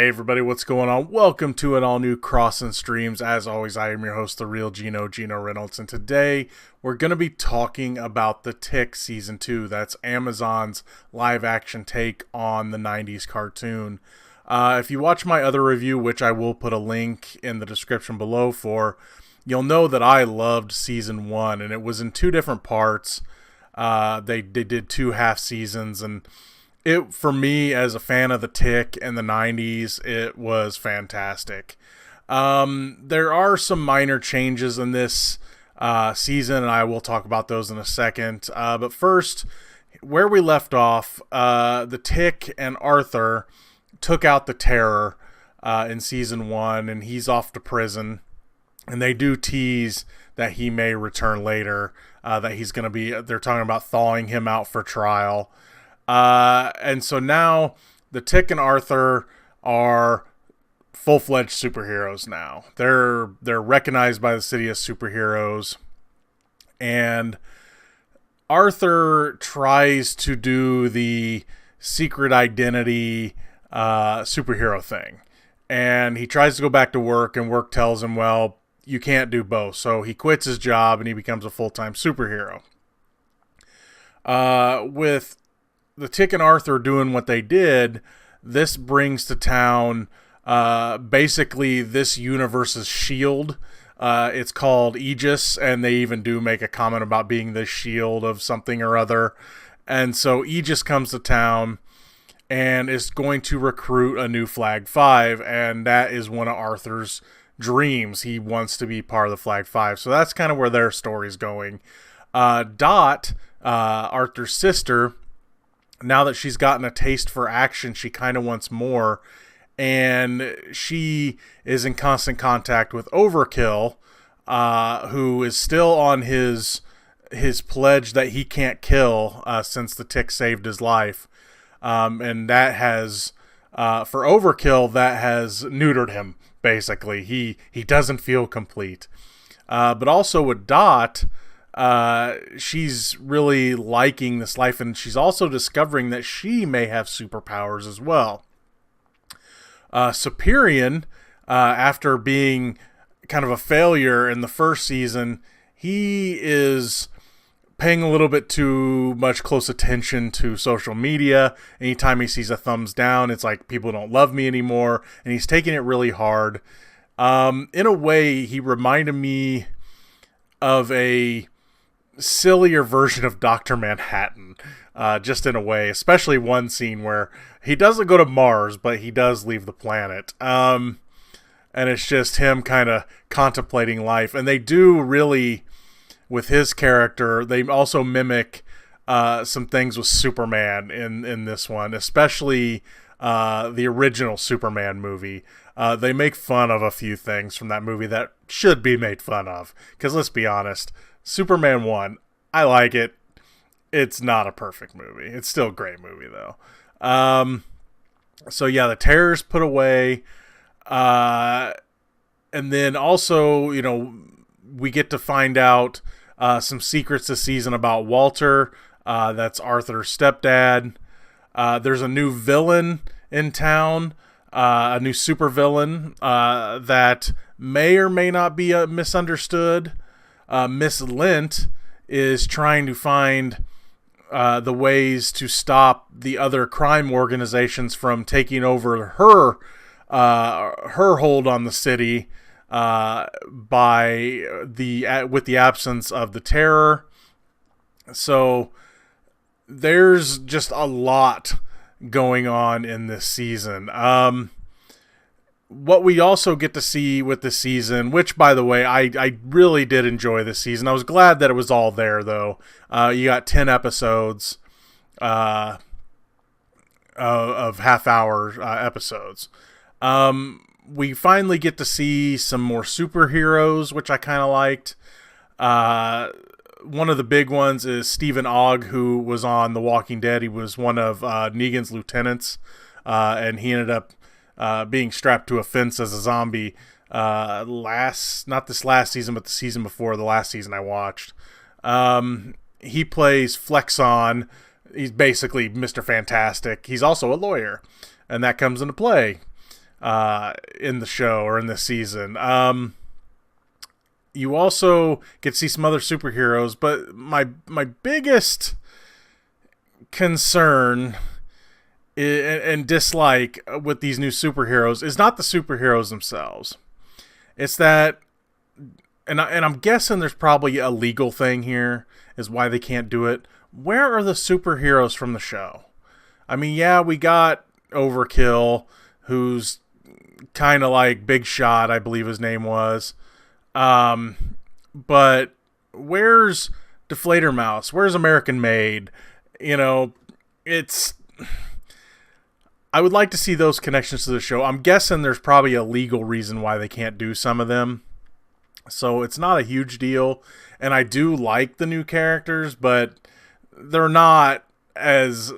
Hey everybody, what's going on? Welcome to an all-new Crossin streams. As always, I am your host, the real Geno Reynolds, and today we're going to be talking about The Tick Season 2. That's Amazon's live-action take on the 90s cartoon. If you watch my other review, which I will put a link in the description below for, you'll know that I loved Season 1, and it was in two different parts. They did two half seasons, and it, for me, as a fan of The Tick in the 90s, it was fantastic. There are some minor changes in this season, and I will talk about those in a second. But first, where we left off, The Tick and Arthur took out the Terror in Season 1, and he's off to prison. And they do tease that he may return later, that he's going to be, they're talking about thawing him out for trial. And so now the Tick and Arthur are full-fledged superheroes now. They're recognized by the city as superheroes. And Arthur tries to do the secret identity superhero thing. And he tries to go back to work, and work tells him, well, you can't do both. So he quits his job and he becomes a full-time superhero. With the Tick and Arthur doing what they did, this brings to town basically this universe's shield. It's called Aegis, and they even do make a comment about being the shield of something or other. And so Aegis comes to town and is going to recruit a new Flag 5, and that is one of Arthur's dreams. He wants to be part of the Flag 5. So that's kind of where their story's going. Dot, Arthur's sister, now that she's gotten a taste for action, she kind of wants more, and she is in constant contact with Overkill, who is still on his pledge that he can't kill since the Tick saved his life, and that has, for Overkill, that has neutered him, basically. He doesn't feel complete. But also with Dot, she's really liking this life, and she's also discovering that she may have superpowers as well. Superion, after being kind of a failure in the first season, he is paying a little bit too much close attention to social media. Anytime he sees a thumbs down, it's like people don't love me anymore, and he's taking it really hard. In a way, he reminded me of a sillier version of Dr. Manhattan, just in a way, especially one scene where he doesn't go to Mars, but he does leave the planet. And it's just him kind of contemplating life. And they do really, with his character, they also mimic some things with Superman in this one, especially the original Superman movie. They make fun of a few things from that movie that should be made fun of. Because let's be honest, Superman 1, I like it. It's not a perfect movie. It's still a great movie, though. So, yeah, the Terror's put away. And then also, you know, we get to find out some secrets this season about Walter. That's Arthur's stepdad. There's a new villain in town. A new supervillain that may or may not be misunderstood. Miss Lint is trying to find the ways to stop the other crime organizations from taking over her hold on the city with the absence of the Terror. So there's just a lot going on in this season. What we also get to see with this season, which, by the way, I really did enjoy this season. I was glad that it was all there, though. You got 10 episodes of half-hour episodes. We finally get to see some more superheroes, which I kind of liked. One of the big ones is Stephen Ogg, who was on The Walking Dead. He was one of Negan's lieutenants, and he ended up being strapped to a fence as a zombie not this last season, but the season before the last season I watched. He plays Flexon. He's basically Mr. Fantastic. He's also a lawyer, and that comes into play. in the show or in this season. You also get to see some other superheroes, but my biggest concern and dislike with these new superheroes is not the superheroes themselves. It's that, and I'm guessing there's probably a legal thing here, is why they can't do it. Where are the superheroes from the show? I mean, yeah, we got Overkill, who's kind of like Big Shot, I believe his name was. But where's Deflator Mouse? Where's American Made? You know, I would like to see those connections to the show. I'm guessing there's probably a legal reason why they can't do some of them. So it's not a huge deal. And I do like the new characters, but they're not as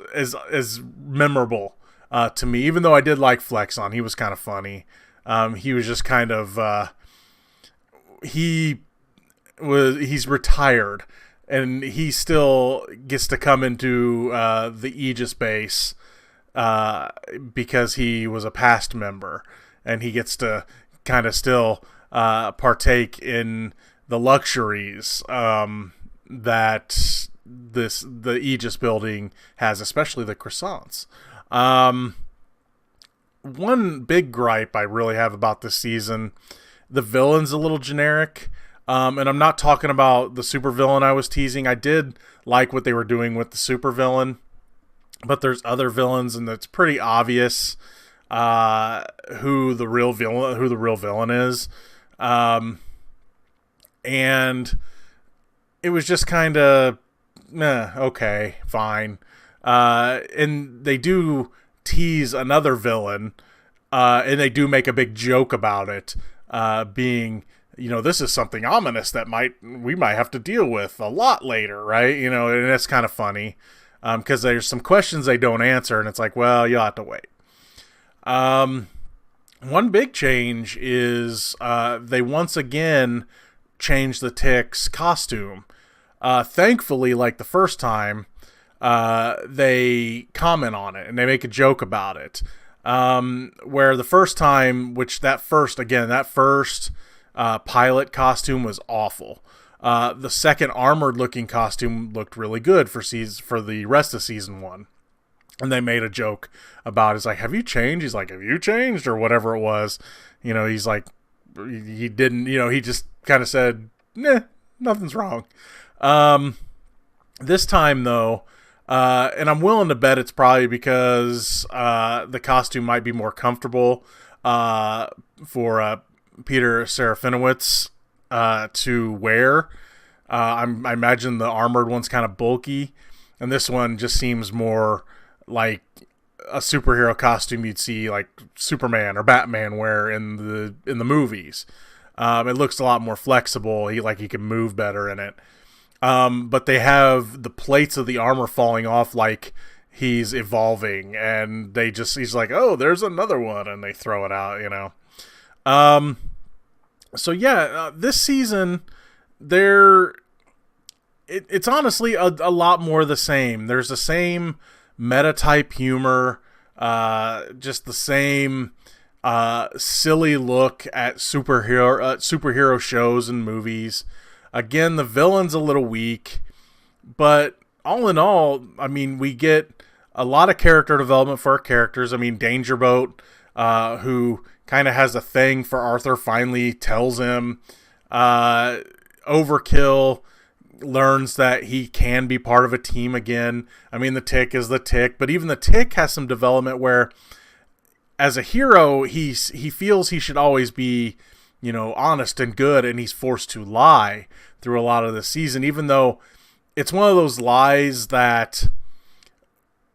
memorable to me. Even though I did like Flexon, he was kind of funny. He was just kind of he's retired, and he still gets to come into the Aegis base because he was a past member, and he gets to kind of still partake in the luxuries that the Aegis building has, especially the croissants. One big gripe I really have about this season, the villain's a little generic. And I'm not talking about the supervillain I was teasing. I did like what they were doing with the supervillain, but there's other villains, and it's pretty obvious who the real villain is. And it was just kind of, okay, fine. And they do tease another villain, and they do make a big joke about it, being, this is something ominous that we might have to deal with a lot later, right? And it's kind of funny, because there's some questions they don't answer, and it's like, well, you'll have to wait. One big change is they once again changed the Tick's costume. Thankfully, like the first time, they comment on it and they make a joke about it. Where the first time, that first pilot costume was awful. The second armored looking costume looked really good for the rest of season 1. And they made a joke about it. It's like, have you changed? He's like, have you changed? Or whatever it was. He's like, he didn't, he just kind of said, nah, nothing's wrong. This time, though, and I'm willing to bet it's probably because the costume might be more comfortable for Peter Serafinowicz to wear. I imagine the armored one's kind of bulky, and this one just seems more like a superhero costume you'd see like Superman or Batman wear in the movies. It looks a lot more flexible. He can move better in it. But they have the plates of the armor falling off like he's evolving, and he's like, oh, there's another one, and they throw it out, So yeah, this season it's honestly a lot more the same. There's the same meta type humor, just the same silly look at superhero shows and movies. Again, the villain's a little weak, but all in all, I mean, we get a lot of character development for our characters. I mean, Danger Boat, who kind of has a thing for Arthur, finally tells him. Overkill learns that he can be part of a team again. I mean, the Tick is the Tick, but even the Tick has some development where, as a hero, he feels he should always be, honest and good, and he's forced to lie through a lot of the season, even though it's one of those lies that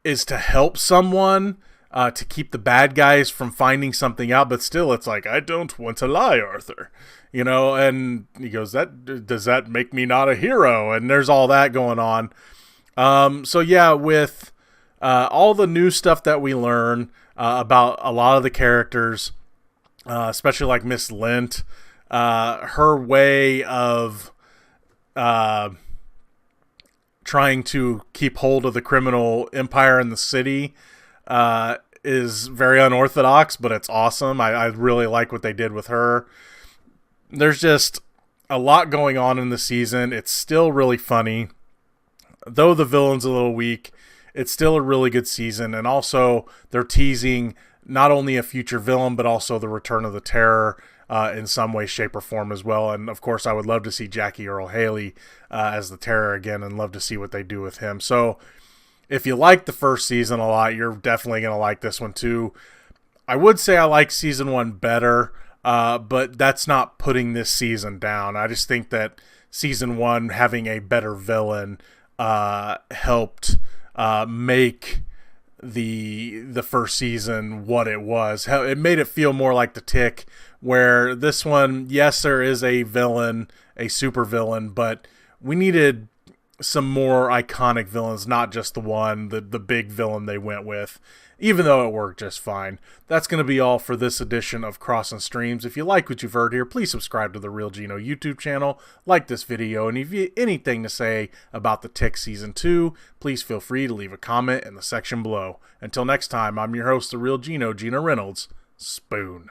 is to help someone, to keep the bad guys from finding something out, but still it's like, I don't want to lie, Arthur, and he goes, does that make me not a hero? And there's all that going on. So yeah, with all the new stuff that we learn about a lot of the characters, especially like Miss Lint, her way of trying to keep hold of the criminal empire in the city is very unorthodox, but it's awesome. I really like what they did with her. There's just a lot going on in the season. It's still really funny. Though the villain's a little weak, it's still a really good season. And also, they're teasing not only a future villain, but also the return of the Terror in some way, shape, or form as well. And, of course, I would love to see Jackie Earle Haley as the Terror again and love to see what they do with him. So, if you like the first season a lot, you're definitely going to like this one too. I would say I like season 1 better, but that's not putting this season down. I just think that season 1 having a better villain helped make the first season what it was. It made it feel more like The Tick, where this one, yes, there is a villain, a super villain, but we needed some more iconic villains, not just the big villain they went with, even though it worked just fine. That's going to be all for this edition of Crossin' Streams. If you like what you've heard here, please subscribe to the Real Geno YouTube channel, like this video, and if you have anything to say about The Tick Season 2, please feel free to leave a comment in the section below. Until next time, I'm your host, the Real Geno, Geno Reynolds. Spoon.